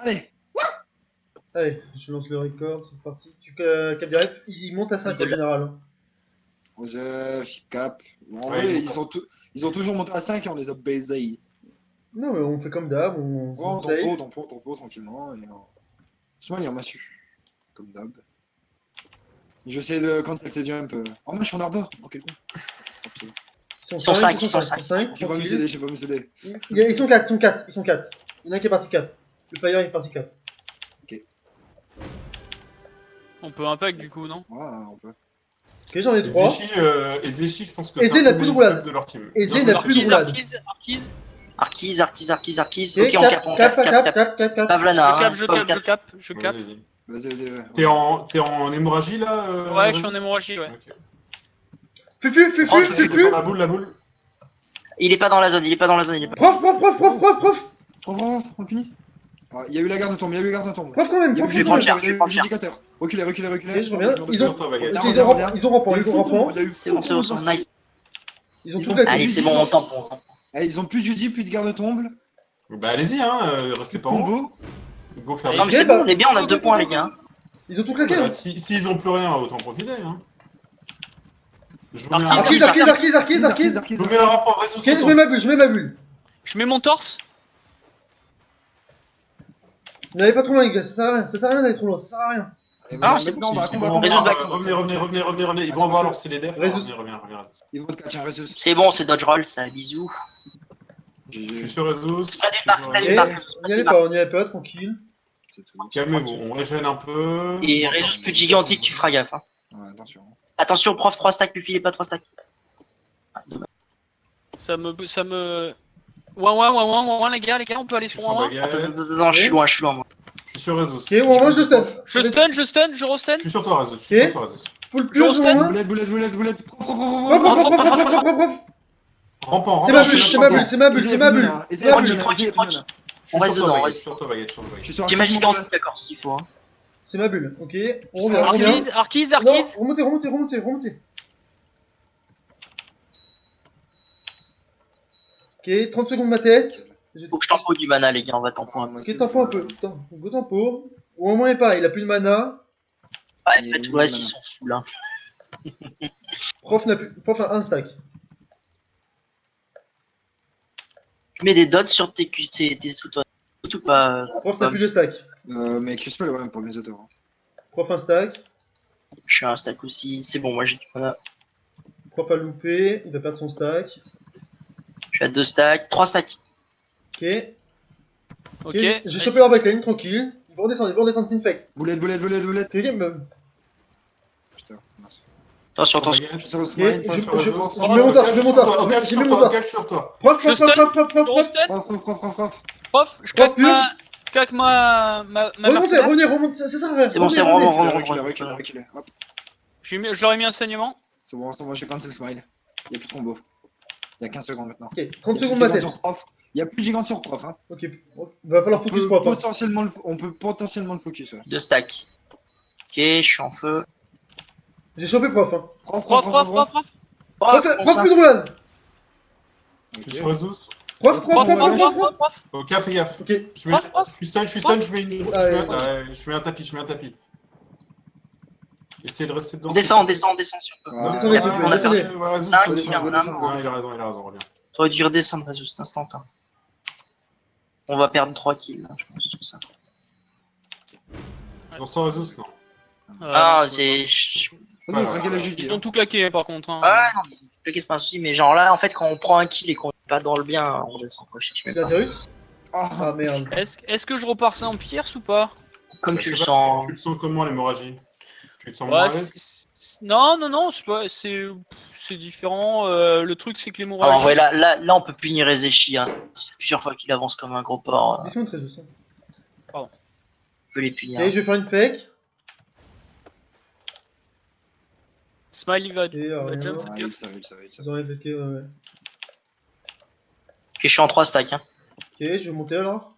Allez. Allez, je lance le record, c'est parti. Tu capes direct, il monte à 5 en général. Joseph, cap. En Ouais, vrai, ils ils ont toujours monté à 5 et on les a baisés. Non, mais on fait comme d'hab, on Oh, save. tempo, tranquillement. Et Smile, il en m'a su. Comme d'hab. Je sais de quand c'était jump. Oh, moi je suis en arbor. Oh, quel con. Oh, putain. Ils sont 5, ils sont 5. J'ai pas m'aider, j'ai pas m'aider. Ils sont 4, ils sont 4, ils sont 4. Il y en a un qui est parti 4. Le Fire est parti 4. On peut un pack du coup, non? Ouais, on peut. Ok, j'en ai 3. Et Zéchi, je pense que Eze c'est n'a un peu plus de le roulade. club de leur team. Eze Bien n'a joué. plus de roulade. Arkiz. Ok, Ok, on cap, on cap. cap. Je Ah, cap, je cap, je cap, je Ouais, cap. vas-y. Vas-y. T'es en hémorragie là Ouais, je suis en hémorragie, ouais. Ok. Fufu. Sur la boule. Il est pas dans la zone, il est pas. Prof. On finit. Ah, il y a eu la garde de tombe, Prof quand même, Il y a eu prof. je vais prendre cher, il y a eu l'indicateur. Reculez. Ok, je reviens. Ils ont rampant, Il y a eu rampant. C'est bon, nice. Ils ont tout claqué. Allez, c'est bon, on tempo. Ils ont plus de Judy, plus de garde de tombe. Bah allez-y, restez pas en haut. Combo. Go faire Non, mais c'est bon, on est bien, on a 2 points, les gars. Ils ont tout claqué. Bah, s'ils ont plus rien, autant profiter. Je vous mets un Arkiz, Arkiz. Je vous mets un rapport réseau. Ok, je mets ma bulle. Je mets mon torse. N'allez pas trop loin, les gars, ça sert à rien d'aller trop loin, ça sert à rien. Ah, c'est bon, Revenez. Ils vont avoir leur CDDF. Reviens. Ils vont te catcher un réseau. C'est bon, c'est dodge roll, ça, bisous. Je suis sur réseau. C'est pas des parcs, pas des Et parcs. on n'y allait pas, tranquille. Calmez-vous, on régène un peu. Et Résus plus gigantique, tu feras gaffe. Ouais, attention. Attention, prof, 3 stacks, lui filez pas 3 stacks. Ça me... Ouin, les gars, on peut aller sur ouin. Non, je suis loin, moi. Je suis sur réseau. Ok, on mange de stun. Je stun, je restun. Je suis sur toi, réseau. Full Je plus, restun. Boulette. Prof. Rampant. C'est ma bulle. On reste dedans, Je suis sur toi, Baguette. J'ai ma gigantique, d'accord, s'il faut. C'est ma bulle, ok. On revient. Arkiz. Non, remontez. Ok, 30 secondes ma tête. Faut que je tempo du mana, les gars, on va tempo un peu. Ok, tempo un peu. Go tempo. Ou au moins il est pareil, il a plus de mana. Ouais, faites ouais, s'ils sont sous là. Prof a un stack. Tu mets des dots sur tes sous toi. Ou pas. Prof n'a plus de stack. Mais Q-Spell, ouais, pour les auteurs. Prof un stack. Je suis à un stack aussi. C'est bon, moi j'ai du mana. Prof a loupé, il va perdre son stack. Je suis à 2 stacks, 3 stacks. Ok. Ok. J'ai chopé leur backlane, tranquille. Ils vont redescendre sin fake. Boulette. C'est game, meuf. Putain, mince. Attention. Je mets mon torse. Cache sur toi. Prof. Je claque ma mercenaire. Revenez, ça sert à rien. C'est bon, c'est bon, Reculez. Hop. Je leur ai mis un saignement. C'est bon, j'ai cancel smile. Il y a plus de combo. Il y a 15 secondes maintenant. Ok, 30 secondes ma tête. Il y a plus de gigante sur prof. Hein. Ok, va falloir focus prof. On peut potentiellement le focus. Ouais. 2 stacks. Ok, je suis en feu. J'ai chopé prof. Prof. Prof plus de roulade. Je suis sur réseau. Prof. Ok, fais gaffe. Ok. Je suis stun, je mets un tapis. Essayez de rester dedans. On descend si on peut. Descendez. Il a raison, reviens. T'aurais dû redescendre, Résus, c'est instantané. On va perdre 3 kills, là, je pense, sur ça. On sort réseau, non. Ah, c'est. Ils ont tout claqué par contre. Ah non, mais c'est pas un souci, mais genre là, en fait, quand on prend un kill et qu'on est pas dans le bien, on descend quoi, je sais Tu l'as même pas. sérieux? Ah merde. Est-ce que je repars ça en pierce ou pas? Comme tu le sens. Tu le sens comment l'hémorragie? Tu te sens Ouais, moins non, c'est différent. Le truc c'est que Ah, en l'hémorragie. vrai, là, on peut punir Ezechi, hein. Ça fait plusieurs fois qu'il avance comme un gros porc. Dis-moi très juste. On peut les punir. Et je vais faire une fake. Smile il va Et jump. Ils ont répliqué, ouais. Ok, je suis en 3 stacks. Hein. Ok, je vais monter alors.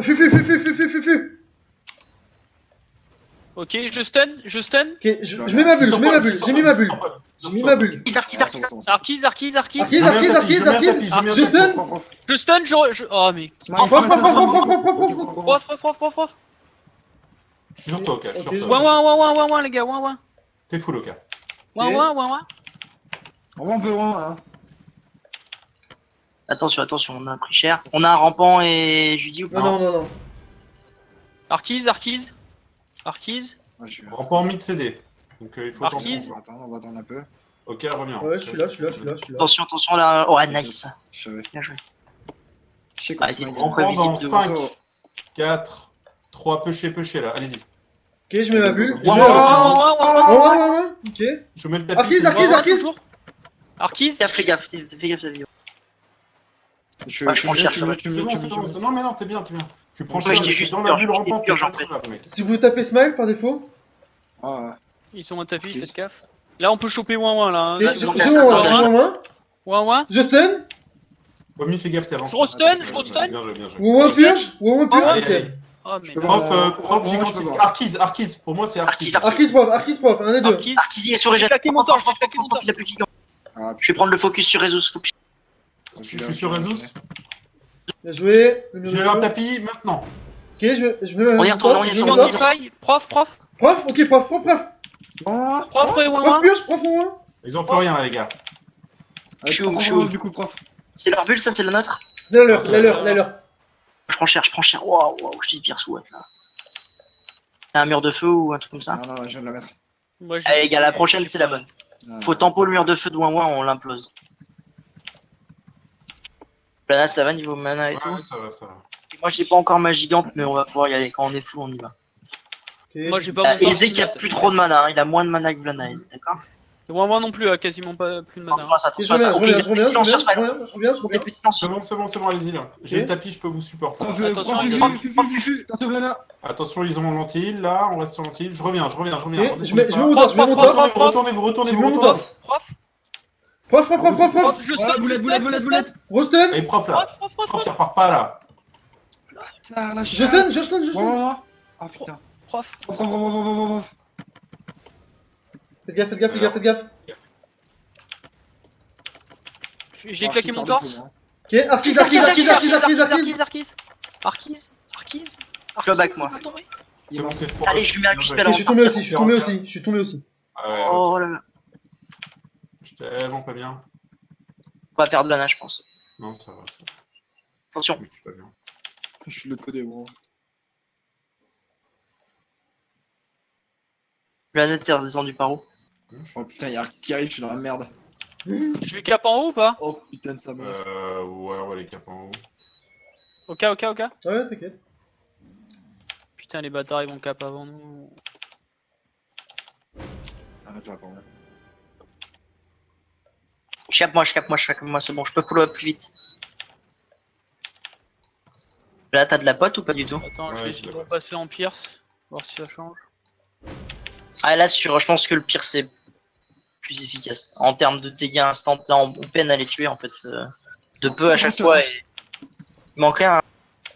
Fufu. Ok, je stun. Ok, je mets ma bulle, je mets ma bulle, j'ai mis ma bulle. J'ai mis ma bulle. Arquise. Arquise. Arquise. Je stun. Je stun, oh mais. Prof. Je suis sur toi, ok. Je suis Ok, sur toi. Ouin, les gars, ouin. T'es full, ok. Ouin. On peut hein. Attention, on a pris cher. On a un rampant et Judy ou pas? Non. Arquise. Ah, je suis là. Rampant en mid CD. Donc il faut Arquise. On va attendre un peu. Ok, reviens. Ouais, je suis là. Attention là. Oh, nice. Je savais. Bien joué. Je sais Ah, quand t'es il trop m'a prévisible Rampant de dans ouf. 5, 4, 3, pêcher là. Allez-y. Ok, je mets ma bulle. Je Ouin. mets ok. Je mets le tapis. Arquise, c'est bon. Arquise. Toujours. Arquise. Fais gaffe, sa vidéo. Je Ouais, je prends cher, tu ça va. me- tu C'est me- bon, tu c'est me- bon. tu me- Non, mais non, t'es bien. Tu prends Ouais, cher, j'étais mais juste dans la peur, bulle j'étais rampante, peur, t'es j'en pas très grave, mec. Si vous tapez smile par défaut. Ah, Ils sont à tapis, faites gaffe. Là, on peut choper ouin là. Ok, Hein. je donc, mets Ouin. Je stun. Wami, fais gaffe, t'es avancé. Je restun. Bien joué. Ouin purge. Allez, Ok. allez. Oh mais. Prof gigantesque. Arquise. Pour moi, c'est Arquise. Arquise prof, un des deux. Arquise. Arquise, il est sur J'ai Régent. claqué mon torche, j'ai claqué mon torche. Il a plus de gigant. Ah, Je vais prendre le focus sur Rezus. Je suis sur Rezus. Bien joué. J'ai un tapis maintenant. Ok, je mets ma On y retourne, torche, on y je mets retourne. ma torche. Identify. Prof. Prof, ok, prof. Prof et ouin. Prof purge, prof ouin. Ils ont plus rien là, les gars. Je suis où, prof, je suis où du coup, prof. C'est leur bulle, ça, c'est la nôtre? C'est la leur. Je prends cher. Waouh, je dis pire sous là. T'as un mur de feu ou un truc comme ça? Non, je viens de la mettre. Moi, j'ai- Allez, les gars, la prochaine, c'est la bonne. Non, Faut tempo le mur de feu de ouin, on l'implose. Là, ça va niveau mana et tout. Ouais, ça va. Moi, j'ai pas encore ma gigante, mais on va pouvoir y aller. Quand on est fou, on y va. Moi, j'ai pas mon torche. Ezek a plus trop de mana, hein. Il a moins de mana que Vlana, d'accord? Ouin non plus, quasiment pas plus de mana. Je Attention à ça. Ok, reviens. Ok, petite lance. C'est bon, allez-y là. J'ai le tapis, je peux vous supporter. Prof, Attention, prof, il est- attention, Blana. Attention, ils ont l'anti là, on reste sur l'anti. Je reviens. Je mets mon torche, Retournez-vous. Prof. Prof. Je Voilà, stun. boulette. Restun. Et prof là. Prof, il repart pas là. Ah, là, Je stun. Ouais. Ah, putain. Prof. Prof. Faites gaffe. J'ai claqué mon torse. Ok, Arquise. Je back, moi. Il est mort. C'est trop. Allez, je lui mets un coup de spell Ok, en je suis tombé aussi. Ouais, Oh là là. je suis tellement pas bien. On va perdre Lana, je pense. Non, ça va. Attention. Je suis pas bien. Je suis de l'autre côté, bon. Lana, t'es redescendu par où? Oh putain, y'a qui arrive, je suis dans la merde. Je vais cap en haut ou pas? Oh putain, ça meurt. Ouais, on va les caper en haut. Ok. Ouais, t'inquiète. Putain, les bâtards ils vont cap avant nous. Ah, je vais pas. Je capte moi, c'est bon, je peux follow up plus vite. Là, t'as de la pote ou pas du tout? Attends, je Ouais, vais essayer de repasser en Pierce. Voir si ça change. Ah, là, je pense que le pire, c'est plus efficace. En termes de dégâts instantanés, on peine à les tuer en fait. De peu à chaque fois. Et... Il manquerait un.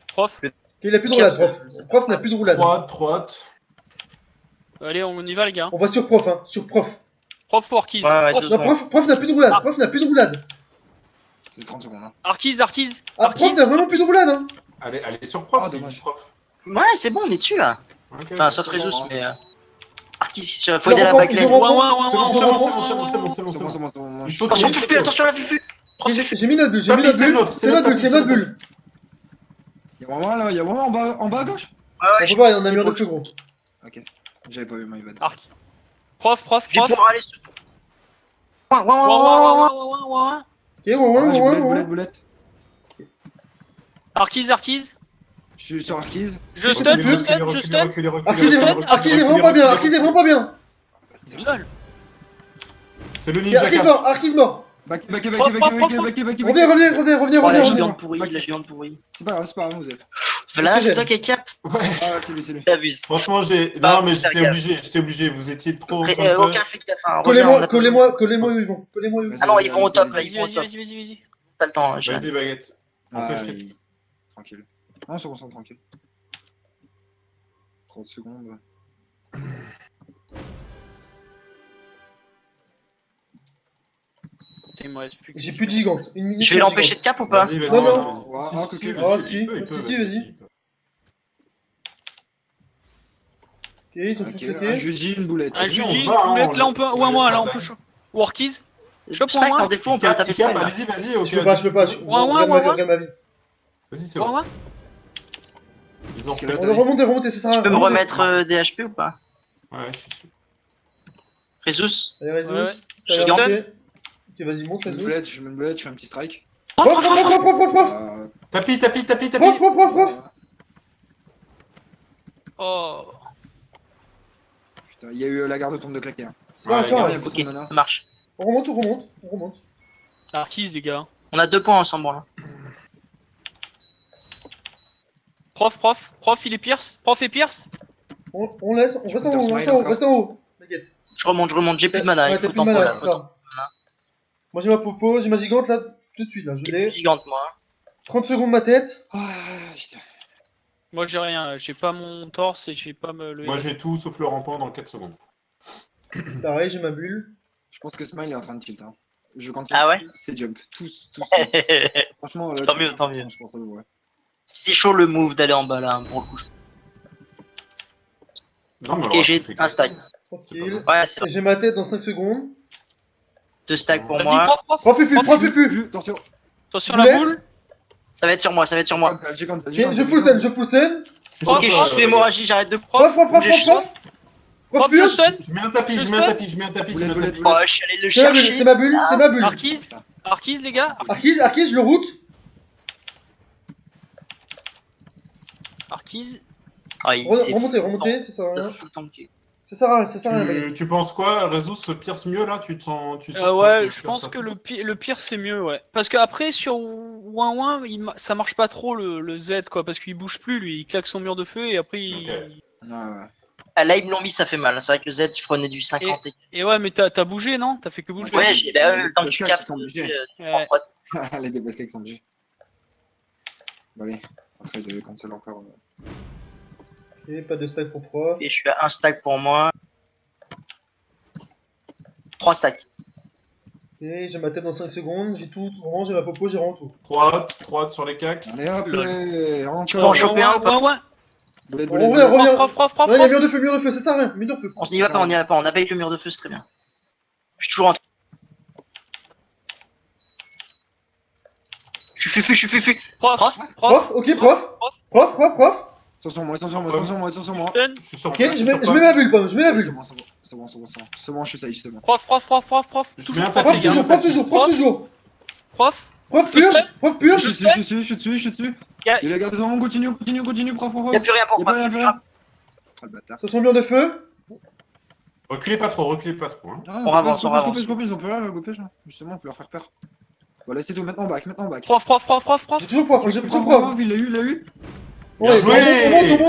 Prof. Ok, il a plus de roulade, prof n'a plus de roulade. Droite. Allez, on y va les gars. On va sur prof, Prof ou Arquise? Ouais, Prof. deux Non, prof n'a plus de roulade. C'est 30 secondes, hein. Arquise. Ah, prof n'a vraiment plus de roulade. Allez sur prof, Ah, c'est dommage. dit prof. Ouais, c'est bon, on est dessus là. Ok. Enfin, sauf Rezus, bon, mais. Arquis, faut aider la reprends, backlane. je reprends. C'est bon. C'est bon. Il faut Attention, que- Fufu, attention la Fufu. J'ai mis notre bulle, C'est notre bulle. Y'a vraiment là, y'a vraiment en bas à gauche. On peut pas, il y en a un mur de plus gros. Ok, j'avais pas vu my bad. Arc. Prof. Je vais pouvoir aller sur. Ouin. Ok, ouais. Boulette. Arquise. Je suis sur Arquise. Je stun. Arquise est vraiment pas bien. Lol. C'est le Ok, ninja cap. Arquise mort. Back. Reviens. Oh, la géante pourrie. C'est pas grave, vous êtes. Là, c'est toi qui cap. Ouais. Ah, c'est lui. T'abuses. Franchement, Bah, non, mais faire j'étais obligé. Vous étiez trop. Aucun fait gaffe. Hein. Reviens, Collez-moi où ils vont. Ah non, ils vont au top là, ils vont au top. Vas-y. T'as le temps, j'ai. Vas-y, baguette. Ah, Empêche les- tranquille. Non, on se concentre tranquille. 30 secondes. Putain, il me reste plus que. J'ai plus de gigante. Une minute. Je vais pour l'empêcher de gigante. cap ou pas? Vas-y, vas-y, Non, vas-y, non. vas-y. Ah, Si, ok, si, ok. Ah, vas-y, si, il peut, si, vas-y. vas-y. Ok, ils sont tous Ok, claqués. un Judy, une boulette. Un Vas-y, on Judy, se bat, hein, boulette, on là on peut. laisse- Ouais, on moi, laisse là pas on peut. time. Warkies. Chope Spike, moi. par défaut, on peut taper Cap, Spike. là. allez-y, vas-y. ok, Je peux pas, je peux pas. vas-y, Regarde ma vie, regarde ma vie. c'est Ouais, bon. ouais. Ils ont Parce que refait. là, Remontez, c'est ça. Tu peux me remettre des HP ou pas? Ouais, je suis sûr. Rezus. Allez, Rezus. Ouais, ouais. T'as Gigante. remonté. Ok, vas-y, monte, je mets une Rezus. boulette, je mets une boulette, je fais un petit strike. Prof, prof, prof, prof, prof, prof. Euh, Tapis, tapis, tapis, Prof, tapis. prof, prof, prof. Oh. Putain, il y a eu la garde tombe de claquer. Hein. C'est pas grave, c'est pas Ouais, grave. y a Ok, beaucoup de mana. ça marche. On remonte. Arkies, les gars. On a 2 points ensemble là. Prof, il est Pierce. Prof et Pierce. On laisse, on reste en haut, Smile on reste en haut, encore. reste en haut. T'inquiète. Je remonte, j'ai plus de mana, Ouais, il t'as faut plus de tempo mana, là. c'est Faut ça. tempo. Moi j'ai ma popo, j'ai ma gigante là, tout de suite là, je J'ai plus l'ai. gigante moi. 30 secondes ma tête. Ah, putain. Moi j'ai rien, j'ai pas mon torse et j'ai pas le. Moi, j'ai tout sauf le rampant dans 4 secondes. Pareil, j'ai ma bulle. Je pense que Smile est en train de tilt. Hein. Je cancel Ah ouais tous ses jumps. Tous. C'est Franchement, là, Tant mieux, tant mieux. Je pense à vous, ouais. chaud le move d'aller en bas là, pour le coup. Non, mais Ok, alors, j'ai tu fais un que- stack. Tranquille. Ouais, c'est Et j'ai ma tête dans 5 secondes. 2 stacks pour Vas-y, moi. prof. Prof et fu. Vu, attention. Attention à la Boulette. boule. Ça va être sur moi, ça va être sur moi. J'ai cancel, Ok, je full stun. Je suis Ok, sûr, je suis hémorragie, j'arrête de Prof, prof, prof, J'ai prof, chaud. prof. Prof Prof, je pur. stun. Je mets un tapis, Je je mets un stun. tapis, je mets un tapis, Boulette, c'est un boulette, tapis. Oh, je suis allé le C'est ma bulle, chercher. c'est ma bulle, c'est ma bulle. Arkies, les gars. Arkiz, je le route. Arkies. Ah, il s'est Remontez, ça sert à rien. full tanké. Ça sert à rien. Tu penses quoi, Rezus se pierce mieux là? Tu te sens. Tu sens Ouais, que je tu pense pierces que pas le pire c'est mieux, ouais. Parce que après sur Ouin Ouin, ça marche pas trop le Z quoi, parce qu'il bouge plus lui, il claque son mur de feu et après il. Ok. Ouais. Ah, là, ils me l'ont mis, ça fait mal. C'est vrai que le Z, je prenais du 50 Et ouais, mais t'as bougé non? T'as fait que bouger. Ouais, j'ai le temps que Les tu claques captes, sont obligés. tu prends Ouais. droite. Les débats qui sont obligés. Bon, allez. Après, de cancel encore. Ok, pas de stack pour prof. Et je suis à 1 stack pour moi. 3 stacks. Ok, j'ai ma tête dans 5 secondes. J'ai tout. Vraiment, j'ai ma popo, j'ai vraiment tout. 3 sur les cacs. Allez hop, Lol. allez, Tu peux en encore. choper un ou pas? Ouais. Boulette, On boulette, revient, boulette. revient. Prof. Non, il y a mur de feu, ça sert à rien. Mur de feu. On n'y va pas, on a pas eu le mur de feu, c'est très bien. Je suis toujours en. Je suis fufu. Prof. Prof, ok, prof. Attention, moi. Stun. Je suis sur Ok, je mets ma bulle, pomme, je mets ma C'est bulle. bon, c'est bon, je suis safe, c'est bon. Prof. Je mets un Prof tapis, toujours, prof toujours. Prof. Prof Je pur. Je suis dessus. Y a- Il a gardé son rang, continue, prof. Y'a plus rien pour Y'a moi. pas rien. Ah, le bâtard. Attention, mur de feu. Reculez pas trop, hein. Ah, On avance. Ils ont peur, là, go pêche, là. Justement, faut leur faire peur. Voilà, c'est tout, maintenant back. Prof. J'ai toujours prof, j'ai toujours prof. Il l'a eu. Bien joué.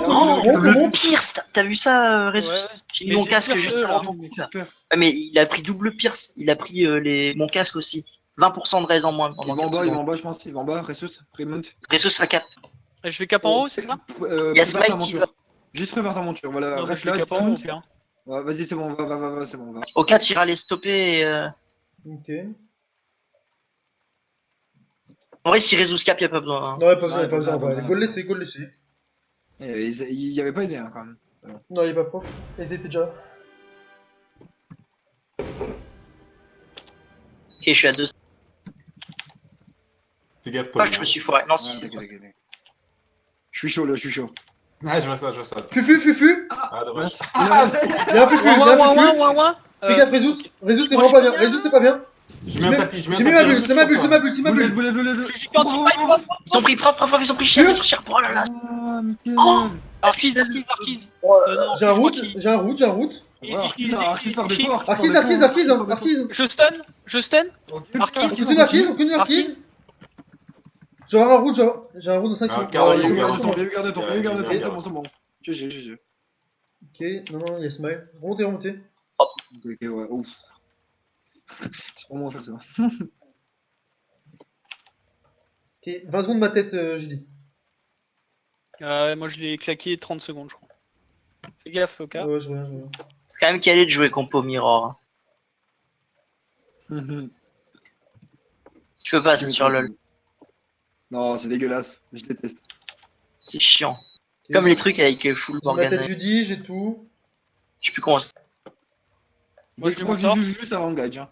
On Le monte. Pierce, t'as vu ça, Rezus? Ouais. J'ai mis Mais mon c'est casque Pierce, juste eux, avant. Peur. Ouais, mais il a pris double Pierce. Il a pris mon casque aussi. 20% de raise en moins Il pendant va en 4 bas, secondes. je pense. Il va en bas, Ressus, Fremont. Rezus va cap. Je vais cap en haut, c'est ça? Il y a Smite qui va. Juste prépare ta monture, voilà. Non, Reste je vais là, cap en haut, tu bien. Ouais, vas-y, c'est bon, va, c'est bon, va. Au 4, il ira les stopper. Ok. En vrai, si Rezus cap, y'a pas besoin. Hein. Non, pas besoin, Ouais, pas besoin. ouais, Go le laisser. Il y avait pas aisé, hein, quand même. Non, il est pas prof. Ils étaient déjà là. Ok, je suis à 2. Fais gaffe, Ah, Paul. je me suis foiré. Non, si, Ouais, c'est bon. t'inquiète. Je suis chaud, là, je suis chaud. Ah, je vois ça. Fufu. Ah, dommage. Il y a un fufu, Ouin. Fais gaffe, Rezus, t'es vraiment pas bien. Rezus, t'es pas bien. Je mets un tapis, J'ai mis ma bulle, c'est ma bulle. Je suis gigante, prof. Ils ont pris prof, ils ont pris cher. Oh là là. Ah, Mickey. Oh. Arkies. Non, J'ai un je crois route. Ici. Arkiz par défaut, Arkiz. Je stun. Arkiz. Aucune Arkiz. J'aurai un route dans 5 Ah, secondes. carré, C'est bon, carré. c'est bon. C'est bon. GG. Ok, non, il y a Smile. Remontez. Ok, ouais, ouf. C'est vraiment faire ça. Ok, 20 secondes ma tête, Julie. Moi je l'ai claqué 30 secondes, je crois. Fais gaffe, ok. Ouais, je reviens. C'est quand même calé de jouer compo Mirror. Tu peux pas, c'est sur LoL. Non, c'est dégueulasse. Je déteste. C'est chiant. Ok, Comme j'ai- les trucs avec full J'ai ma Morgana. tête Judy, j'ai tout. Je sais plus comment c'est. Moi, Dès je que lui je crois monte que j'ai vu, ça engage. Hein.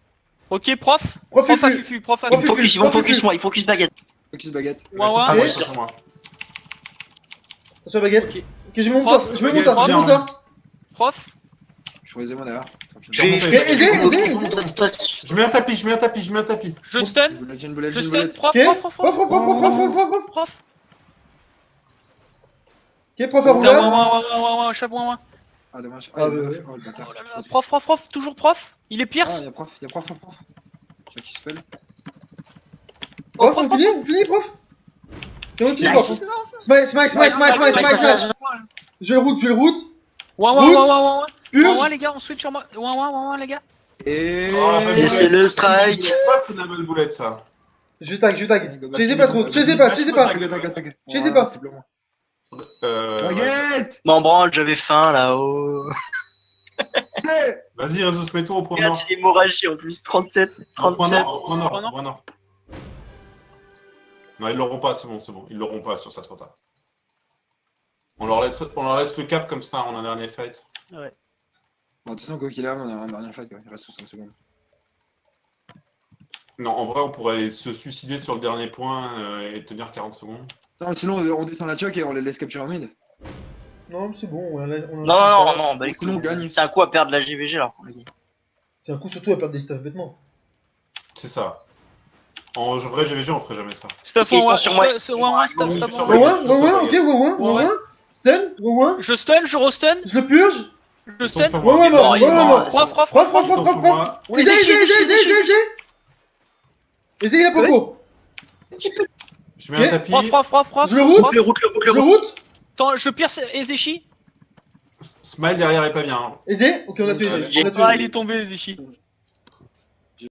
Ok, prof. Prof Prof à Fufu. Fufu, prof à Prof Ils Fufu. me focus, ils vont Fufu. focus moi, ils focus baguette. Focus baguette. Ouais, ouais. Sur moi, Ok. sur moi. Attention baguette. Ok. Ok, j'ai mon Prof, torse, je mets mon baguette, torse, je mets mon viens. torse. Prof. Je suis aisément derrière. Je vais. Aisé, aisé, Je mets un tapis, je mets un tapis, je mets un tapis. Je stun. J'ai une boulette, Je j'ai une stun. boulette. Prof, Ok. prof, Prof, prof, prof, prof. prof, prof, prof, prof, prof. Prof. Ok, prof à Putain, rouleur. ouais, chapeau, ouais. Ah, dommage. Ah, Ah, il y a ouais, le oh, le bâtard. Oh là là, prof, prof, prof, toujours prof. Il est Ah, Pierce. il y a prof, il y a prof, prof, prof. Je sais qui se pèle. Prof, prof, on finit, prof. C'est bon, prof. Nice. Smile, smile, smile, smile, smile, smile, smile. Je le route, Ouais, Purge. les gars, on switch sur moi. Ouais, les gars. Et... Oh, la Et c'est le strike. Ça, c'est de la belle boulette, ça. Je tag. Chasez pas trop, chasez pas. Tac. Chassez pas. Baguette. M'en branle, j'avais faim là-haut. Vas-y, Résus, mets-toi au point Regarde, nord. j'ai l'hémorragie en plus. 37, Au point 37. nord, au point nord, Point au point nord. Non, ils l'auront pas, c'est bon. Ils l'auront pas sur ça trop tard. On leur laisse le cap comme ça en un dernier fight. Bon, de toute façon, quoi qu'il arrive, on a un dernier fight, quoi. Il reste 60 secondes. Non, en vrai, on pourrait se suicider sur le dernier point et tenir 40 secondes. Non, sinon, on descend la choc et on les laisse capturer en mid. Non, c'est bon. Non, bah Sinon, on gagne. c'est un coup à perdre la GVG alors qu'on l'a dit. C'est un coup surtout à perdre des stuff bêtement. C'est ça. En vrai GVG, on ferait jamais ça. Stuff, Ok, ils sont ouais, sur moi. ouais, stuff, Ils sont stuff. sur Ouais, moi. ok, ouais. Stun. Je stun, je restun, Je le purge. je Ils sont stun. sur moi. Ouais, mort. il est mort. Prof, prof, Prof, prof. Ils sont sur moi. Aisé, il a popo. Je mets un tapis. Prof. Je le route. Le route. Je le route. Attends, je pierce Ezechi. Smile derrière est pas bien. Aisé. Ok, on a tué. Ouais. On a tué. Ah, il est tombé, Ezechi.